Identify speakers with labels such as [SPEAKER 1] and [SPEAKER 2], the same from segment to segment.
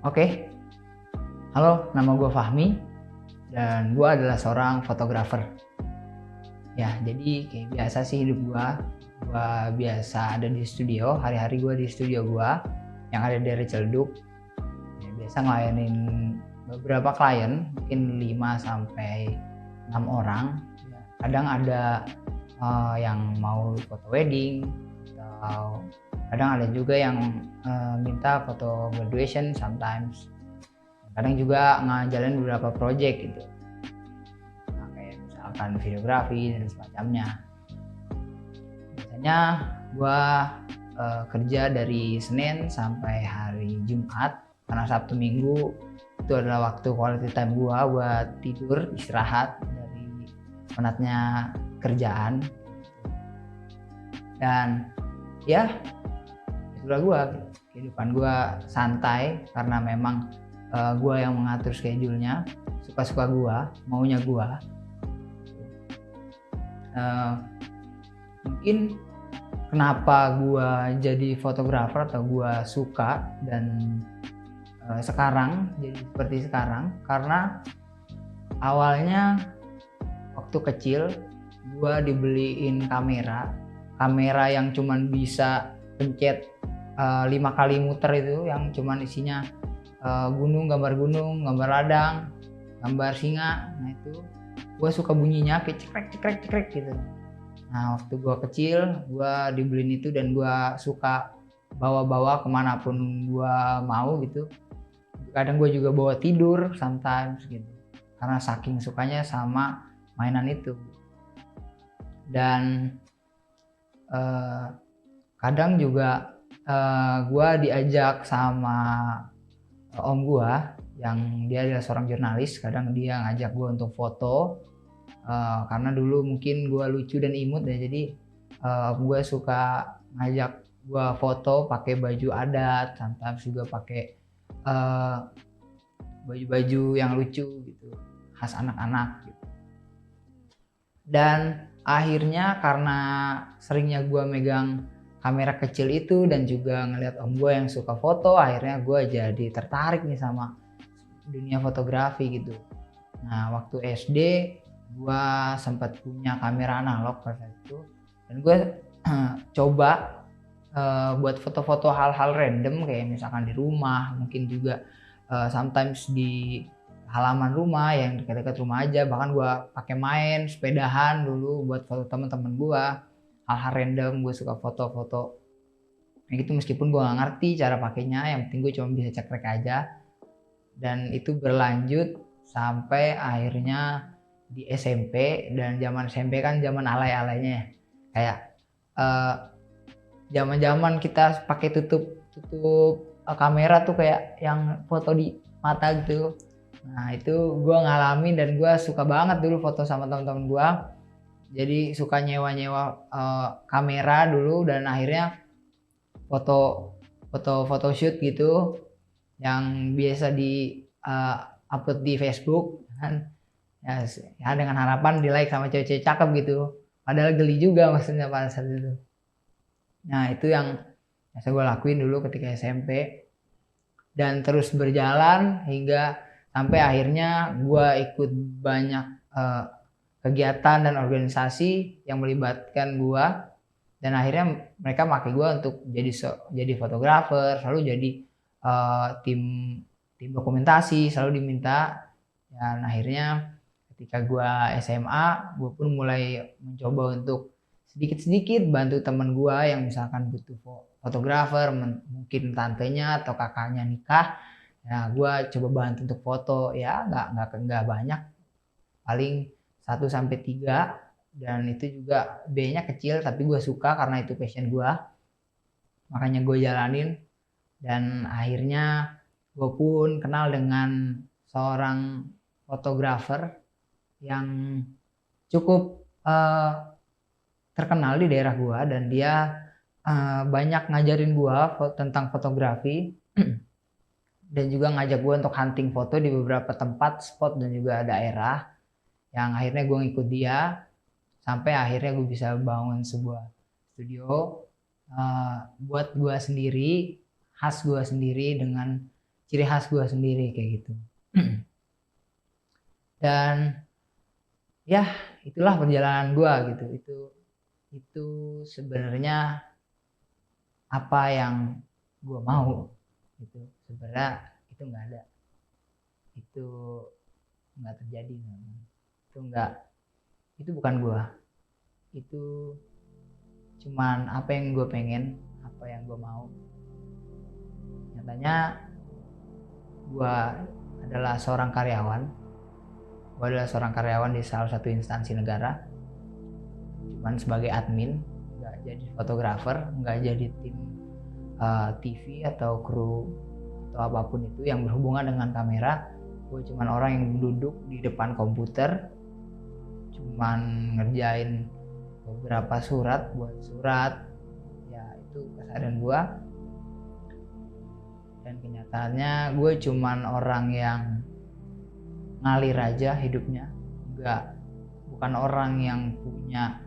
[SPEAKER 1] Oke, halo, nama gue Fahmi dan gue adalah seorang fotografer. Ya, jadi kayak biasa sih hidup gue. Gue biasa ada di studio, hari-hari gue di studio gue yang ada di Ciledug. Ya, biasa ngelayanin beberapa klien, mungkin 5 sampai 6 orang. Ya, kadang ada yang mau foto wedding, atau kadang ada juga yang minta foto graduation sometimes. Kadang juga ngejalanin beberapa project gitu, nah, kayak misalkan videografi dan semacamnya. Biasanya gua kerja dari Senin sampai hari Jumat, karena Sabtu Minggu itu adalah waktu quality time gua buat tidur, istirahat dari penatnya kerjaan. Dan ya itulah gua, kehidupan gua santai karena memang gua yang mengatur schedule-nya, suka-suka gua, maunya gua. Mungkin kenapa gua jadi fotografer atau gua suka dan sekarang jadi seperti sekarang, karena awalnya waktu kecil gua dibeliin kamera yang cuman bisa pencet 5 kali muter itu, yang cuman isinya gambar gunung, gambar ladang, gambar singa. Nah itu gue suka bunyinya kayak cekrek gitu. Nah waktu gue kecil gue dibeliin itu dan gue suka bawa-bawa kemanapun gue mau gitu. Kadang gue juga bawa tidur sometimes gitu, karena saking sukanya sama mainan itu. Dan kadang juga gue diajak sama om gua yang dia adalah seorang jurnalis. Kadang dia ngajak gua untuk foto karena dulu mungkin gua lucu dan imut ya, jadi gua suka ngajak gua foto pakai baju adat, sometimes juga pakai baju-baju yang lucu gitu, khas anak-anak gitu. Dan akhirnya karena seringnya gua megang kamera kecil itu dan juga ngeliat om gue yang suka foto, akhirnya gue jadi tertarik nih sama dunia fotografi gitu. Nah waktu SD gue sempat punya kamera analog pada saat itu, dan gue coba buat foto-foto hal-hal random kayak misalkan di rumah, mungkin juga sometimes di halaman rumah yang dekat-dekat rumah aja. Bahkan gue pakai main sepedahan dulu buat foto teman-teman gue, hal-hal random. Gue suka foto-foto kayak gitu meskipun gue nggak ngerti cara pakainya, yang penting gue cuma bisa cekrek aja. Dan itu berlanjut sampai akhirnya di SMP, dan zaman SMP kan zaman alay-alaynya, kayak zaman-zaman kita pakai tutup kamera tuh kayak yang foto di mata gitu. Nah itu gue ngalamin dan gue suka banget dulu foto sama teman-teman gue. Jadi suka nyewa kamera dulu, dan akhirnya foto shoot gitu yang biasa di upload di Facebook kan, ya dengan harapan di like sama cewek-cewek cakep gitu, padahal geli juga maksudnya pada saat itu. Nah itu yang biasa gue lakuin dulu ketika SMP, dan terus berjalan hingga sampai akhirnya gue ikut banyak kegiatan dan organisasi yang melibatkan gue, dan akhirnya mereka pakai gue untuk jadi fotografer, selalu jadi tim dokumentasi, selalu diminta. Dan akhirnya ketika gue SMA, gue pun mulai mencoba untuk sedikit-sedikit bantu teman gue yang misalkan butuh fotografer, mungkin tantenya atau kakaknya nikah. Nah gue coba bantu untuk foto, ya nggak banyak, paling 1-3, dan itu juga B-nya kecil, tapi gue suka karena itu passion gue, makanya gue jalanin. Dan akhirnya gue pun kenal dengan seorang fotografer yang cukup terkenal di daerah gue, dan dia banyak ngajarin gue tentang fotografi dan juga ngajak gue untuk hunting foto di beberapa tempat, spot dan juga daerah, yang akhirnya gue ngikut dia sampai akhirnya gue bisa bangun sebuah studio buat gue sendiri, khas gue sendiri, dengan ciri khas gue sendiri kayak gitu. Dan ya itulah perjalanan gue gitu. Itu sebenarnya apa yang gue mau gitu. Sebenarnya itu nggak ada, itu nggak terjadi, itu bukan gue, itu cuman apa yang gue pengen, apa yang gue mau. Nyatanya gue adalah seorang karyawan di salah satu instansi negara, cuman sebagai admin, nggak jadi fotografer, nggak jadi tim TV atau kru atau apapun itu yang berhubungan dengan kamera. Gue cuman orang yang duduk di depan komputer, cuman ngerjain beberapa buat surat, ya itu keseharian gue. Dan kenyataannya gue cuman orang yang ngalir aja hidupnya, bukan orang yang punya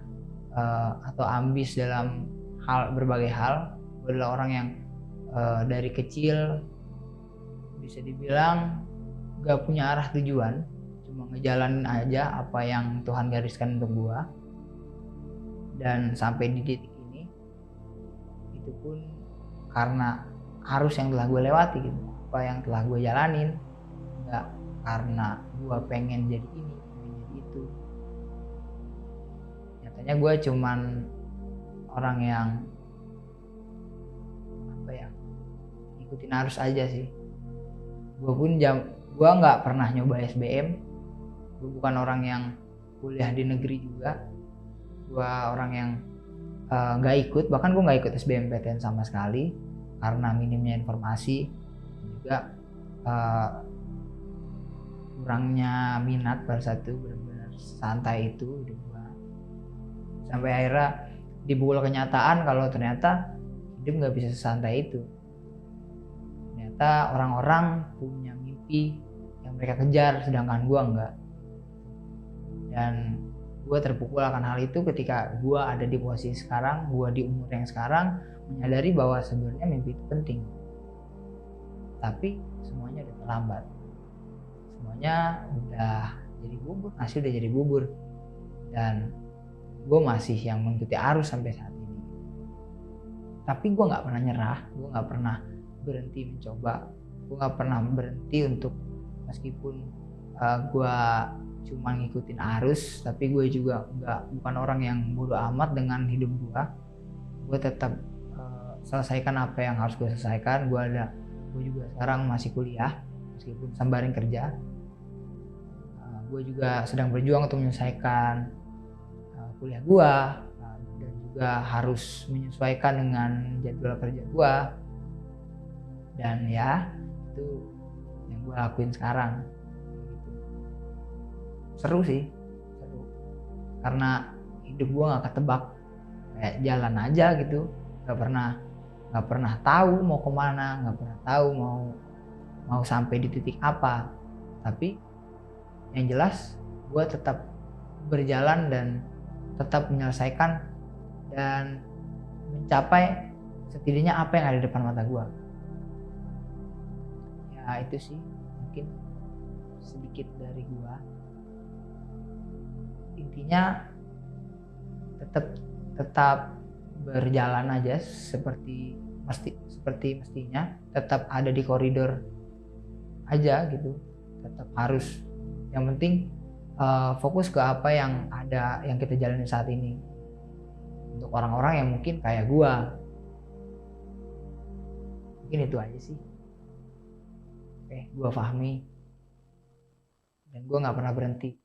[SPEAKER 1] atau ambis dalam berbagai hal. Gue adalah orang yang dari kecil bisa dibilang gak punya arah tujuan, cuma ngejalanin aja apa yang Tuhan gariskan untuk gue. Dan sampai di titik ini, itu pun karena arus yang telah gue lewati gitu, apa yang telah gue jalanin, nggak karena gue pengen jadi ini, pengen jadi itu. Nyatanya gue cuman orang yang ikutin arus aja sih. Gue nggak pernah nyoba SBM, gue bukan orang yang kuliah di negeri juga, gue orang yang nggak ikut, bahkan gue nggak ikut SBMPTN sama sekali karena minimnya informasi, juga kurangnya minat pada saat itu, benar-benar santai itu hidup gue. Sampai akhirnya dibukul kenyataan kalau ternyata hidup nggak bisa sesantai itu. Ternyata orang-orang punya mimpi yang mereka kejar, sedangkan gue enggak. Dan gue terpukul akan hal itu ketika gue ada di posisi sekarang, gue di umur yang sekarang, menyadari bahwa sebenarnya mimpi itu penting. Tapi semuanya udah terlambat. Semuanya udah jadi bubur, nasi udah jadi bubur. Dan gue masih yang mengikuti arus sampai saat ini. Tapi gue gak pernah nyerah, gue gak pernah berhenti mencoba, gue gak pernah berhenti untuk, meskipun gue cuma ngikutin arus, tapi gue juga bukan orang yang bodo amat dengan hidup gue tetap selesaikan apa yang harus gue selesaikan. Gue juga sekarang masih kuliah meskipun sambarin kerja. Gue juga sedang berjuang untuk menyelesaikan kuliah gue, dan juga harus menyesuaikan dengan jadwal kerja gue. Dan ya itu yang gue lakuin sekarang. Seru sih, karena hidup gue nggak ketebak, kayak jalan aja gitu, nggak pernah tahu mau kemana, nggak pernah tahu mau sampai di titik apa. Tapi yang jelas gue tetap berjalan dan tetap menyelesaikan dan mencapai setidaknya apa yang ada di depan mata gue. Ya itu sih mungkin sedikit dari gue. Intinya tetap berjalan aja seperti mestinya, tetap ada di koridor aja gitu, tetap harus, yang penting fokus ke apa yang ada, yang kita jalani saat ini. Untuk orang-orang yang mungkin kayak gua, mungkin itu aja sih. Oke, gua Fahmi, dan gua nggak pernah berhenti.